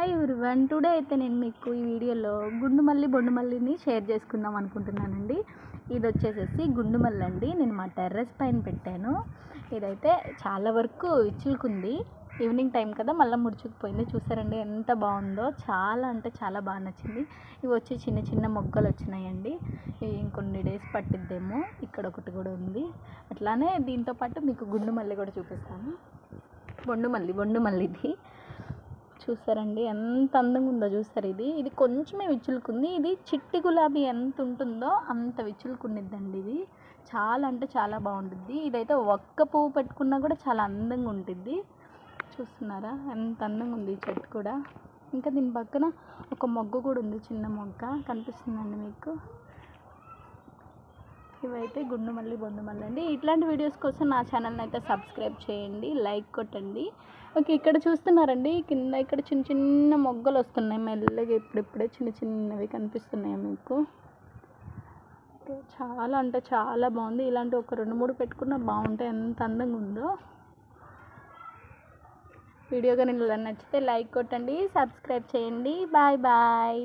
Hi everyone, today అయితే నేను మీకు ఈ వీడియోలో గుండు మల్లి బొండు మల్లిని షేర్ చేసుకుందాం అనుకుంటున్నానండి. ఇది వచ్చేసేసి గుండు మల్లి అండి. నేను మా టెర్రస్ పైన పెట్టాను. ఇదైతే చాలా వరకు ఇచ్చులుకుంది. ఈవినింగ్ టైం కదా, మళ్ళీ ముడుచుకుపోయింది. చూసారండి ఎంత బాగుందో, చాలా అంటే చాలా బాగా నచ్చింది. ఇవి వచ్చి చిన్న చిన్న మొగ్గలు వచ్చినాయండి. ఇవి ఇంకొన్ని డేస్ పట్టిద్దేమో. ఇక్కడ ఒకటి కూడా ఉంది. అట్లానే దీంతో పాటు మీకు గుండు మల్లి కూడా చూపిస్తాను. బొండు మల్లిది చూసారండి ఎంత అందంగా ఉందో. చూసారు, ఇది కొంచెమే విచ్చులుకుంది. ఇది చిట్టి గులాబీ ఎంత ఉంటుందో అంత విచ్చులుకునిద్దండి. ఇది చాలా అంటే చాలా బాగుంటుంది. ఇదైతే ఒక్క పువ్వు పెట్టుకున్నా కూడా చాలా అందంగా ఉంటుంది. చూస్తున్నారా ఎంత అందంగా ఉంది ఈ చెట్టు కూడా. ఇంకా దీని పక్కన ఒక మొగ్గ కూడా ఉంది, చిన్న మొగ్గ కనిపిస్తుందండి మీకు. ఇవైతే గుండు మల్లి బొండు మల్లి అండి. ఇట్లాంటి వీడియోస్ కోసం నా ఛానల్ని అయితే సబ్స్క్రైబ్ చేయండి, లైక్ కొట్టండి. ఓకే, ఇక్కడ చూస్తున్నారండి కింద ఇక్కడ చిన్న చిన్న మొగ్గలు వస్తున్నాయి మెల్లగా. ఇప్పుడిప్పుడే చిన్న చిన్నవి కనిపిస్తున్నాయి మీకు. చాలా అంటే చాలా బాగుంది. ఇలాంటి ఒక 2-3 పెట్టుకున్నా బాగుంటాయి. ఎంత అందంగా ఉందో. వీడియో కానీ ఇలా నచ్చితే లైక్ కొట్టండి, సబ్స్క్రైబ్ చేయండి. Bye bye.